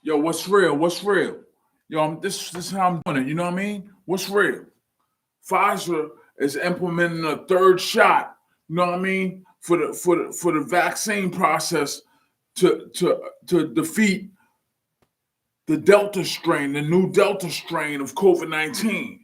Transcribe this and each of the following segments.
Yo, what's real? What's real? Yo, this is how I'm doing it. You know what I mean? What's real? Pfizer is implementing a third shot. You know what I mean? For the vaccine process to defeat the Delta strain, the new Delta strain of COVID-19.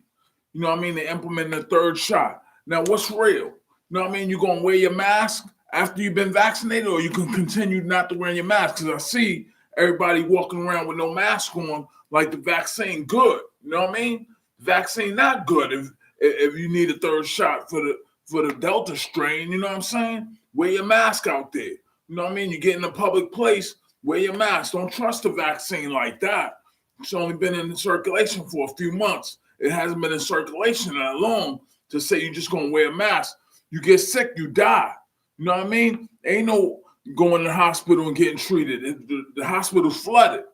You know what I mean? They're implementing a third shot. Now, what's real? You know what I mean? You gonna wear your mask after you've been vaccinated, or you can continue not to wear your mask? Because I see everybody walking around with no mask on, like the vaccine good. You know what I mean? Vaccine not good if you need a third shot for the Delta strain. You know what I'm saying? Wear your mask out there. You know what I mean? You get in a public place, wear your mask. Don't trust the vaccine like that. It's only been in circulation for a few months. It hasn't been in circulation that long to say you're just gonna wear a mask. You get sick, you die. You know what I mean? Ain't no going to the hospital and getting treated. The hospital's flooded.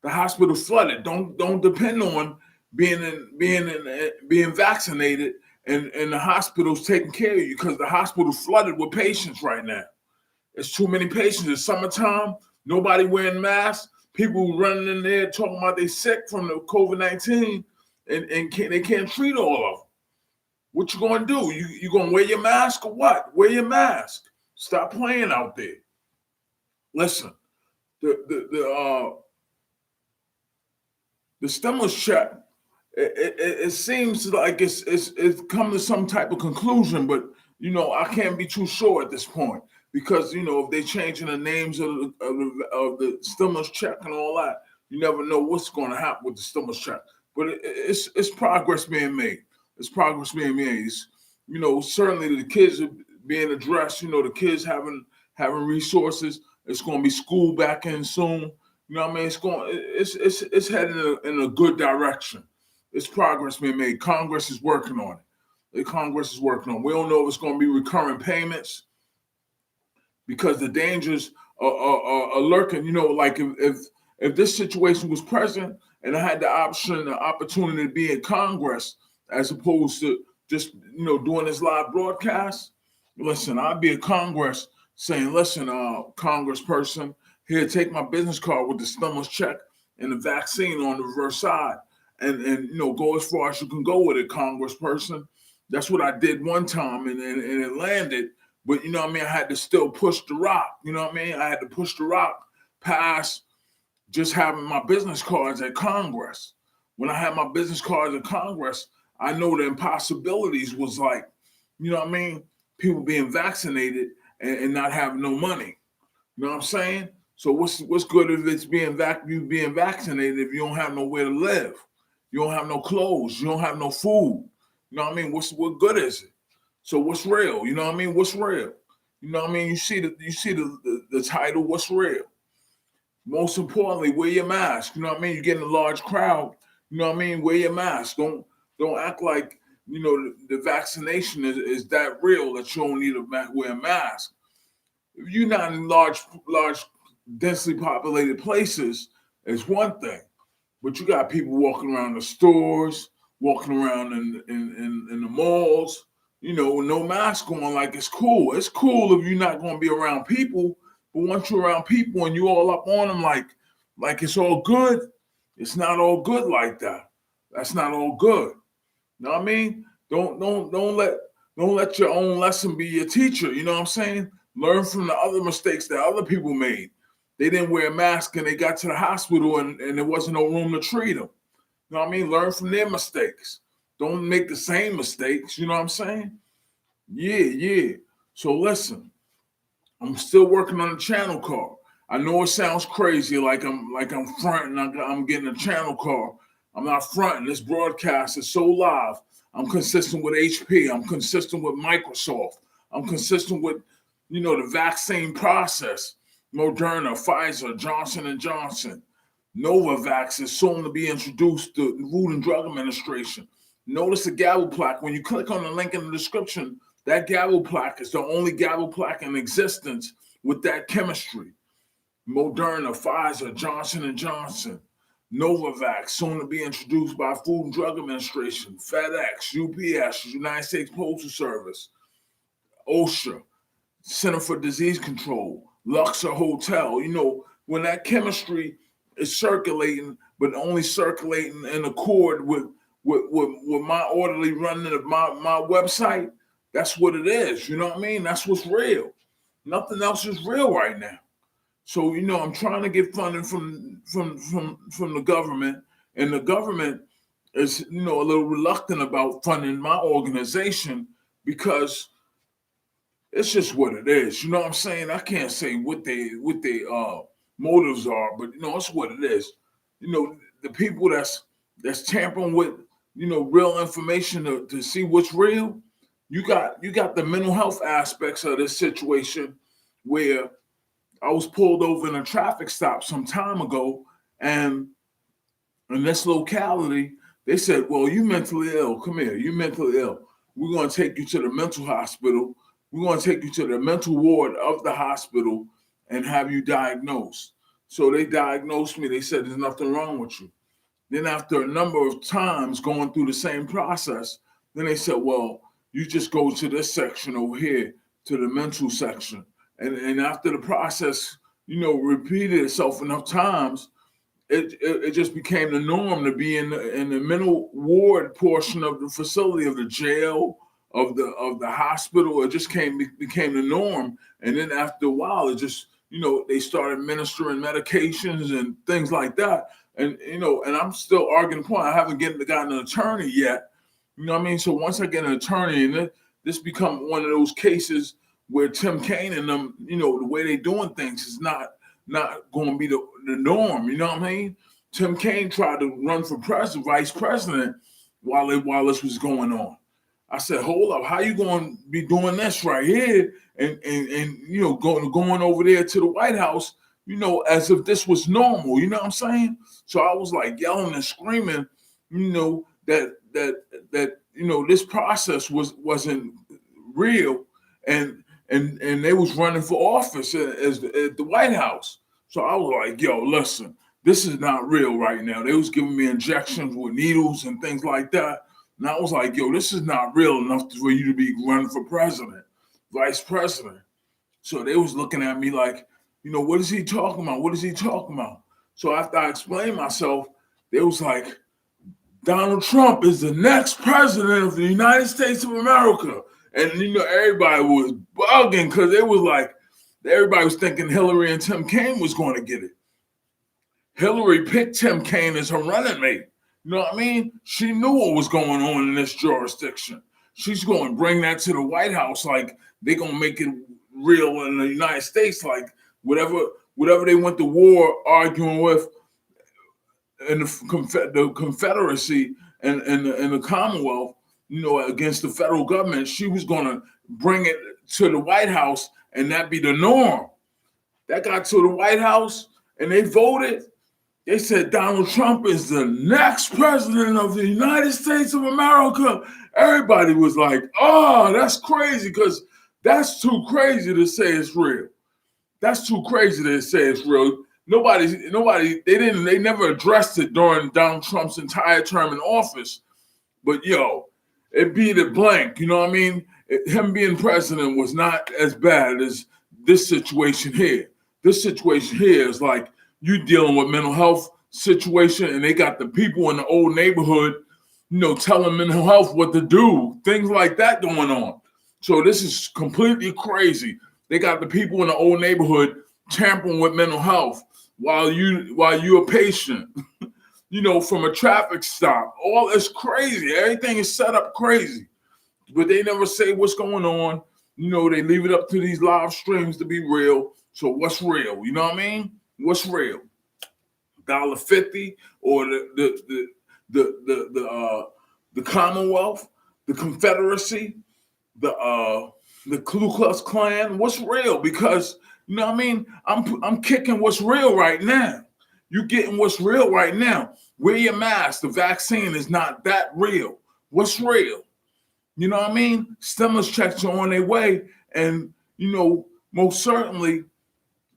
The hospital's flooded. Don't depend on being vaccinated and the hospital's taking care of you, because the hospital's flooded with patients right now. It's too many patients. It's summertime. Nobody wearing masks. People running in there talking about they sick from the COVID-19 and they can't treat all of them. What you gonna do? You gonna wear your mask or what? Wear your mask. Stop playing out there. Listen, the stimulus check. It seems like it's come to some type of conclusion, but I can't be too sure at this point, because if they changing the names of the stimulus check and all that, you never know what's going to happen with the stimulus check. But it's progress being made. It's progress being made. Certainly the kids are being addressed. The kids having resources. It's going to be school back in soon. You know what I mean? It's heading in a good direction. It's progress being made. Congress is working on it. The Congress is working on it. We don't know if it's going to be recurring payments, because the dangers are lurking. Like if this situation was present and I had the opportunity to be in Congress as opposed to just doing this live broadcast, listen, I'd be in Congress saying, listen, Congressperson, here, take my business card with the stimulus check and the vaccine on the reverse side, and go as far as you can go with it, Congressperson. That's what I did one time, and it landed. But you know what I mean? I had to still push the rock. You know what I mean? I had to push the rock past just having my business cards at Congress. When I had my business cards at Congress, I know the impossibilities was like, you know what I mean? People being vaccinated and not having no money. You know what I'm saying? So what's good if it's you being vaccinated if you don't have nowhere to live? You don't have no clothes. You don't have no food. You know what I mean? What good is it? So what's real? You know what I mean? What's real? You know what I mean? You see the title. What's real? Most importantly, wear your mask. You know what I mean? You get in a large crowd. You know what I mean? Wear your mask. Don't act like the vaccination is that real that you don't need to wear a mask. If you're not in large, densely populated places, it's one thing. But you got people walking around the stores, walking around in the malls, with no mask on, like it's cool. It's cool if you're not going to be around people, but once you're around people and you all up on them, like it's all good, it's not all good like that. That's not all good. You know what I mean? Don't let your own lesson be your teacher. You know what I'm saying? Learn from the other mistakes that other people made. They didn't wear a mask and they got to the hospital and there wasn't no room to treat them. You know what I mean? Learn from their mistakes. Don't make the same mistakes. You know what I'm saying? Yeah. So listen, I'm still working on the channel card. I know it sounds crazy, like I'm fronting. I'm getting a channel card. I'm not fronting. This broadcast is so live. I'm consistent with HP. I'm consistent with Microsoft. I'm consistent with the vaccine process. Moderna, Pfizer, Johnson and Johnson. Novavax is soon to be introduced to the Food and Drug Administration. Notice the gavel plaque. When you click on the link in the description, that gavel plaque is the only gavel plaque in existence with that chemistry. Moderna, Pfizer, Johnson and Johnson. Novavax, soon to be introduced by Food and Drug Administration. FedEx, UPS, United States Postal Service. OSHA, Center for Disease Control. Luxor Hotel. When that chemistry is circulating, but only circulating in accord with my orderly running of my website. That's what it is. You know what I mean? That's what's real. Nothing else is real right now. So I'm trying to get funding from the government, and the government is a little reluctant about funding my organization because it's just what it is. You know what I'm saying? I can't say what they motives are, but it's what it is. The people that's tampering with real information to see what's real. You got the mental health aspects of this situation where I was pulled over in a traffic stop some time ago, and in this locality, they said, "Well, you mentally ill. Come here. You mentally ill. We're going to take you to the mental hospital. We're going to take you to the mental ward of the hospital and have you diagnosed." So they diagnosed me. They said, "There's nothing wrong with you." Then after a number of times going through the same process, then they said, "Well, you just go to this section over here, to the mental section." And after the process, repeated itself enough times, it just became the norm to be in the mental ward portion of the facility, of the jail, of the hospital. It just became the norm. And then after a while, it just they started administering medications and things like that. And and I'm still arguing the point. I haven't gotten an attorney yet. You know what I mean? So once I get an attorney, and this become one of those cases where Tim Kaine and them, the way they doing things is not going to be the norm. You know what I mean? Tim Kaine tried to run for vice president while this was going on. I said, "Hold up, how you going to be doing this right here and going over there to the White House, as if this was normal?" You know what I'm saying? So I was like yelling and screaming, that this process wasn't real, and they was running for office at the White House. So I was like, "Yo, listen, this is not real right now." They was giving me injections with needles and things like that. And I was like, "Yo, this is not real enough for you to be running for president, vice president." So they was looking at me like, "What is he talking about? What is he talking about?" So after I explained myself, they was like, "Donald Trump is the next president of the United States of America." And everybody was bugging because it was like everybody was thinking Hillary and Tim Kaine was going to get it. Hillary picked Tim Kaine as her running mate. You know what I mean? She knew what was going on in this jurisdiction. She's going to bring that to the White House, like they're going to make it real in the United States, like whatever they went to war arguing with in the Confederacy and the Commonwealth, against the federal government. She was going to bring it to the White House, and that be the norm. That got to the White House, and they voted. They said Donald Trump is the next president of the United States of America. Everybody was like, "Oh, that's crazy," because that's too crazy to say it's real. That's too crazy to say it's real. They never addressed it during Donald Trump's entire term in office. But it beat it blank. You know what I mean? Him being president was not as bad as this situation here. This situation here is like you dealing with mental health situation, and they got the people in the old neighborhood, telling mental health what to do, things like that going on. So this is completely crazy. They got the people in the old neighborhood tampering with mental health while you're a patient, from a traffic stop. All is crazy. Everything is set up crazy, but they never say what's going on. They leave it up to these live streams to be real. So what's real? You know what I mean? What's real? $1.50 or the Commonwealth, the Confederacy, the Ku Klux Klan? What's real? Because you know what I mean? I'm kicking what's real right now. You getting what's real right now. Wear your mask. The vaccine is not that real. What's real? You know what I mean? Stimulus checks are on their way, and most certainly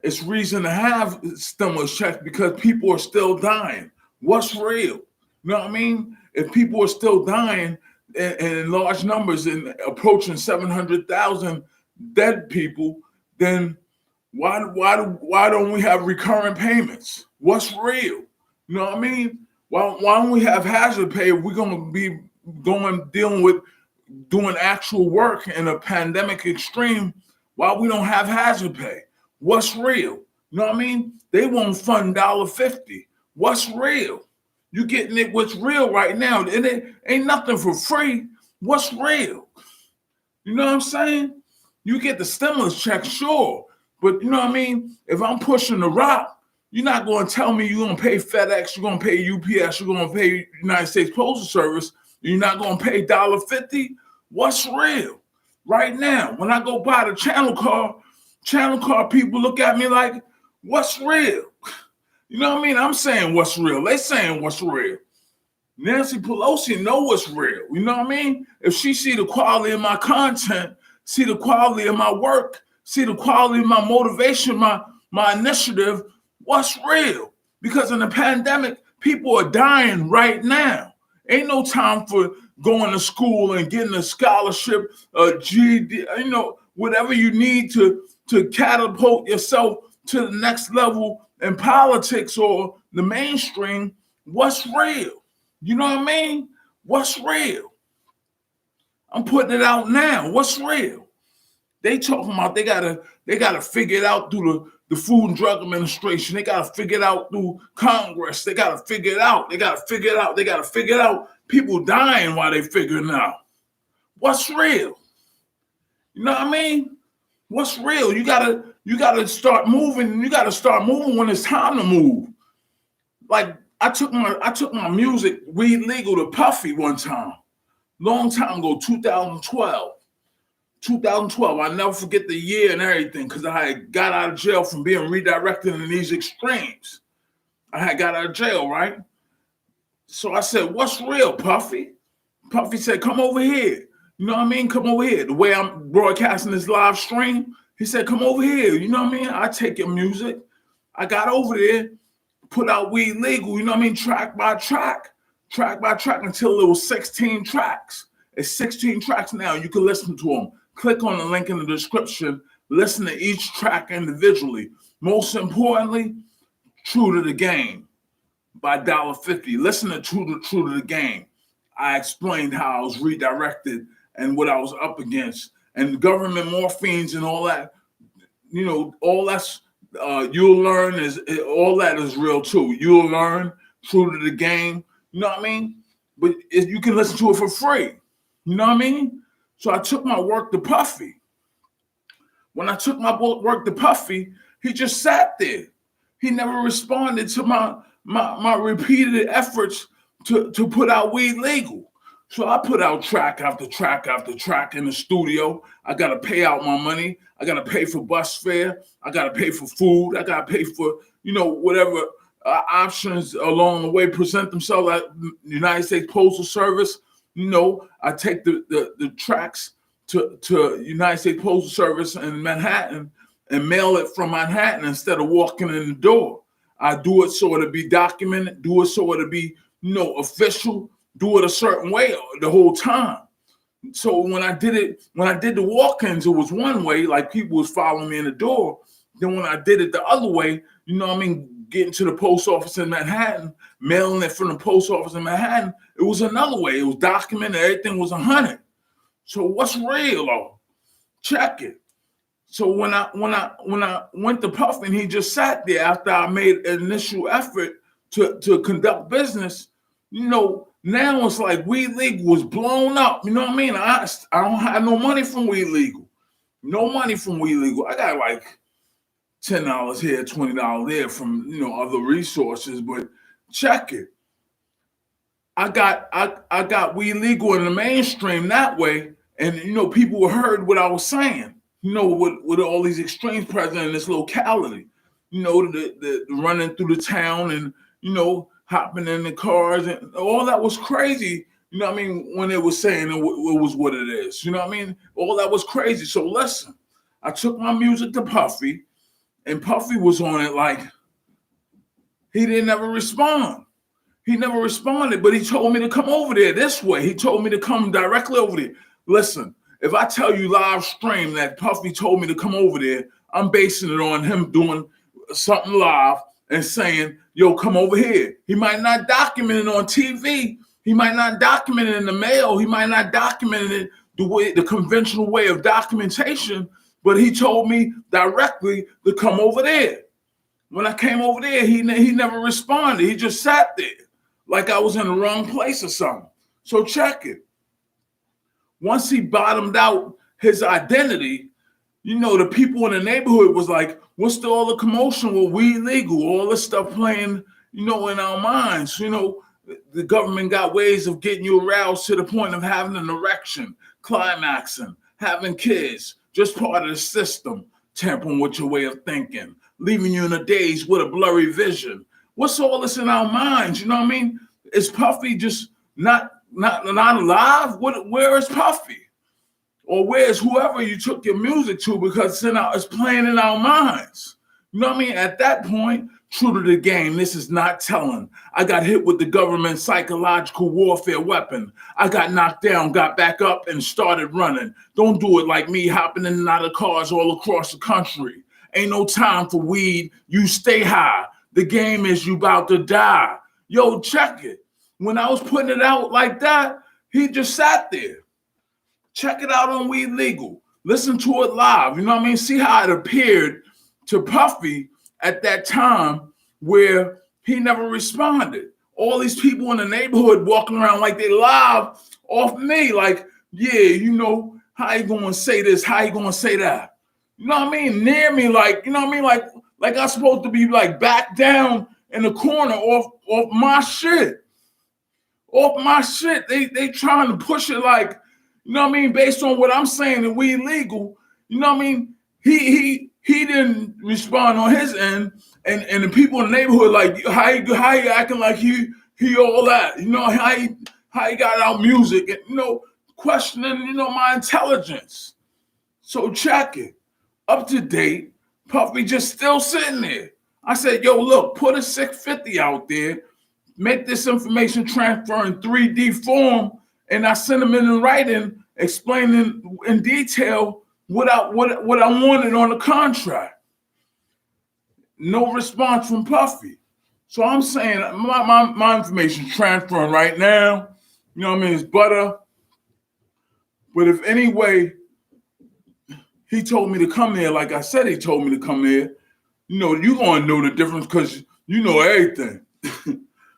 it's reason to have stimulus checks because people are still dying. What's real? You know what I mean? If people are still dying in large numbers and approaching 700,000 dead people, then Why don't we have recurring payments? What's real? You know what I mean? Why don't we have hazard pay if we're gonna be dealing with doing actual work in a pandemic extreme? Why we don't have hazard pay? What's real? You know what I mean? They won't fund $1.50. What's real? You getting it what's real right now. It ain't nothing for free. What's real? You know what I'm saying? You get the stimulus check, sure. But you know what I mean? If I'm pushing the rock, you're not going to tell me you're going to pay FedEx, you're going to pay UPS, you're going to pay United States Postal Service, you're not going to pay $1.50. What's real? Right now, when I go buy the channel car people look at me like, what's real? You know what I mean? I'm saying what's real. They saying what's real. Nancy Pelosi know what's real. You know what I mean? If she see the quality of my content, see the quality of my work, see the quality of my motivation, my initiative, what's real? Because in the pandemic, people are dying right now. Ain't no time for going to school and getting a scholarship, a GED, whatever you need to catapult yourself to the next level in politics or the mainstream. What's real? You know what I mean? What's real? I'm putting it out now. What's real? They talking about they gotta figure it out through the Food and Drug Administration. They gotta figure it out through Congress. They gotta figure it out. They gotta figure it out. They gotta figure it out. People dying while they figuring it out. What's real? You know what I mean? What's real? You gotta start moving. You gotta start moving when it's time to move. Like I took my music Weed Legal to Puffy one time, long time ago, 2012. 2012, I never forget the year and everything because I had got out of jail from being redirected in these extremes. I had got out of jail, right? So I said, what's real, Puffy? Puffy said, come over here. You know what I mean? Come over here. The way I'm broadcasting this live stream, he said, come over here. You know what I mean? I take your music. I got over there, put out Weed Legal, you know what I mean? Track by track until it was 16 tracks. It's 16 tracks now. You can listen to them. Click on the link in the description. Listen to each track individually. Most importantly, True to the Game by Dolla50. Listen to True to the Game. I explained how I was redirected and what I was up against. And government morphines and all that, all that's, you'll learn all that is real too. You'll learn True to the Game. You know what I mean? But you can listen to it for free. You know what I mean? So I took my work to Puffy. When I took my work to Puffy, he just sat there. He never responded to my repeated efforts to put out Weed Legal. So I put out track after track after track in the studio. I got to pay out my money. I got to pay for bus fare. I got to pay for food. I got to pay for, whatever options along the way present themselves at the United States Postal Service. I take the tracks to United States Postal Service in Manhattan and mail it from Manhattan instead of walking in the door. I do it so it'll be documented, do it so it'll be, official, do it a certain way the whole time. So when I did the walk-ins, it was one way, like people was following me in the door. Then when I did it the other way, getting to the post office in Manhattan, mailing it from the post office in Manhattan, it was another way. It was documented. Everything was 100. So what's real though? Check it. So when I went to Puffy, he just sat there after I made an initial effort to conduct business. Now it's like Weed Legal was blown up. You know what I mean? I don't have no money from Weed Legal. No money from Weed Legal. I got like $10 here, $20 there from other resources, but check it. I got Weed Legal in the mainstream that way, and people heard what I was saying. With all these extremes present in this locality, the running through the town and hopping in the cars and all that was crazy. When it was saying it was what it is. All that was crazy. So listen, I took my music to Puffy. And Puffy was on it like he didn't ever respond. He never responded, but he told me to come over there this way. He told me to come directly over there. Listen, if I tell you live stream that Puffy told me to come over there, I'm basing it on him doing something live and saying, yo, come over here. He might not document it on TV. He might not document it in the mail. He might not document it the conventional way of documentation, but he told me directly to come over there. When I came over there, he never responded. He just sat there like I was in the wrong place or something. So check it. Once he bottomed out his identity, the people in the neighborhood was like, what's all the commotion with weed legal? All this stuff playing, in our minds. The government got ways of getting you aroused to the point of having an erection, climaxing, having kids, just part of the system, tampering with your way of thinking, leaving you in a daze with a blurry vision. What's all this in our minds? You know what I mean? Is Puffy just not alive? Where is Puffy? Or where's whoever you took your music to, because it's playing in our minds? You know what I mean? At that point, true to the game, this is not telling. I got hit with the government psychological warfare weapon. I got knocked down, got back up, and started running. Don't do it like me hopping in and out of cars all across the country. Ain't no time for weed. You stay high. The game is you about to die. Yo, check it. When I was putting it out like that, he just sat there. Check it out on Weed Legal. Listen to it live. You know what I mean? See how it appeared to Puffy at that time where he never responded. All these people in the neighborhood walking around like they live off me. Like, yeah, how you going to say this? How you going to say that? You know what I mean? Near me, like, you know what I mean? Like I'm supposed to be like back down in the corner off my shit. Off my shit. They trying to push it like, you know what I mean? Based on what I'm saying and we legal, you know what I mean? He didn't respond on his end, and the people in the neighborhood like, how you acting like he all that? How he got out music and questioning my intelligence. So check it. Up to date, Puffy just still sitting there. I said, yo, look, put a 650 out there, make this information transfer in 3D form, and I sent him in writing, explaining in detail what I wanted on the contract. No response from Puffy. So I'm saying my information transferring right now. You know what I mean? It's butter. But if any way he told me to come here, like I said he told me to come here, you're going to know the difference because you know everything.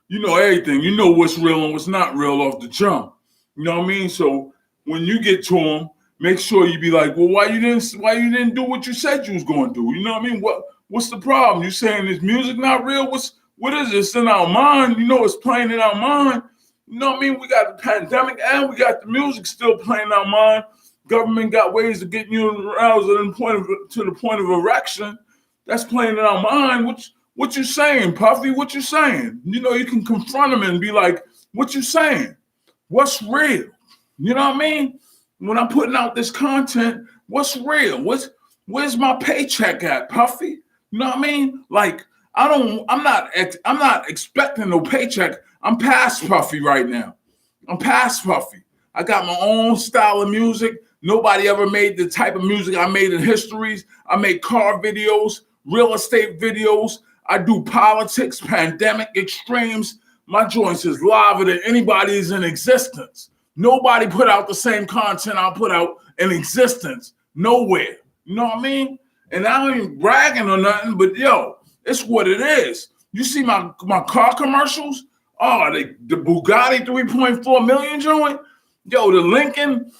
You know everything. You know what's real and what's not real off the jump. You know what I mean? So when you get to him, make sure you be like, well, why you didn't do what you said you was going to do? You know what I mean? What's the problem? You saying this music not real? What is this in our mind? It's playing in our mind. You know what I mean? We got the pandemic and we got the music still playing in our mind. Government got ways of getting you aroused to the point of erection. That's playing in our mind. What you saying, Puffy? What you saying? You can confront him and be like, what you saying? What's real? You know what I mean? When I'm putting out this content, what's real? Where's my paycheck at, Puffy? You know what I mean? Like, I'm not expecting no paycheck. I'm past Puffy right now. I'm past Puffy. I got my own style of music. Nobody ever made the type of music I made in histories. I make car videos, real estate videos. I do politics, pandemic, extremes. My joints is liver than anybody's in existence. Nobody put out the same content I put out in existence. Nowhere. You know what I mean? And I ain't bragging or nothing, but yo, it's what it is. You see my car commercials? Oh, the Bugatti 3.4 million joint? Yo, the Lincoln,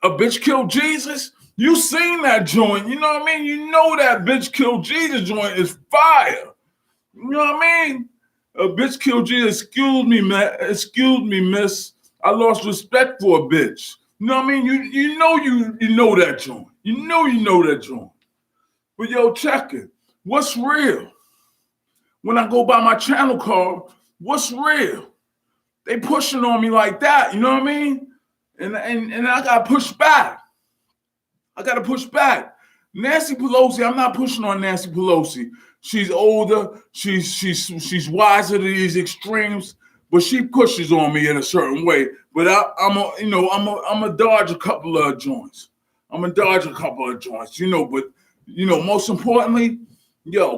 A Bitch Killed Jesus? You seen that joint. You know what I mean? You know that Bitch Killed Jesus joint is fire. You know what I mean? A bitch killed Jesus. Excuse me, man. Excuse me, miss. I lost respect for a bitch. You know what I mean? You know that joint. You know that joint. But yo, check it. What's real? When I go by my channel card, what's real? They pushing on me like that. You know what I mean? And I got to push back. I got to push back. Nancy Pelosi, I'm not pushing on Nancy Pelosi. She's older. She's wiser to these extremes, but she pushes on me in a certain way. But I'm a dodge a couple of joints. But Most importantly,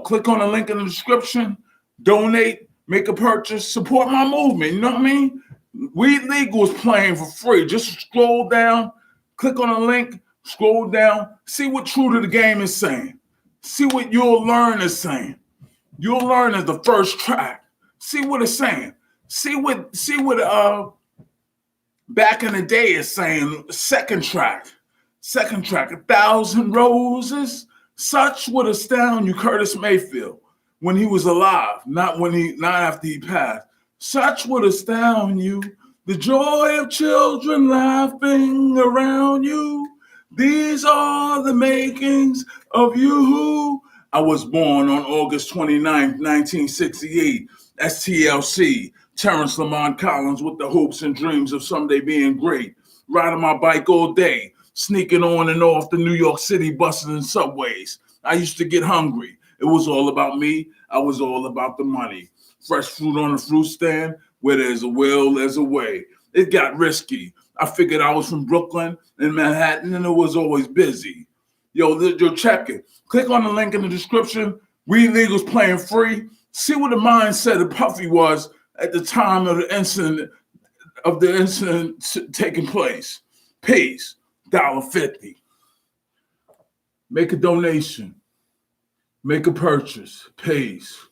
click on the link in the description, donate, make a purchase, support my movement. You know what I mean? Weed Legal is playing for free. Just scroll down, click on the link, scroll down, see what True to the Game is saying. See what You'll Learn is saying. You'll Learn is the first track. See what it's saying. See what Back in the Day is saying. Second track, 1,000 Roses. Such would astound you, Curtis Mayfield, when he was alive, not after he passed. Such would astound you, the joy of children laughing around you. These are the makings of you. I was born on August 29th, 1968, STLC, Terrence Lamont Collins with the hopes and dreams of someday being great. Riding my bike all day, sneaking on and off the New York City buses and subways. I used to get hungry. It was all about me. I was all about the money. Fresh fruit on the fruit stand. Where there's a will, there's a way. It got risky. I figured I was from Brooklyn and Manhattan, and it was always busy. Yo, check it. Click on the link in the description. Weed Legal's playing free. See what the mindset of Puffy was at the time of the incident taking place. Peace. $50. Make a donation. Make a purchase. Peace.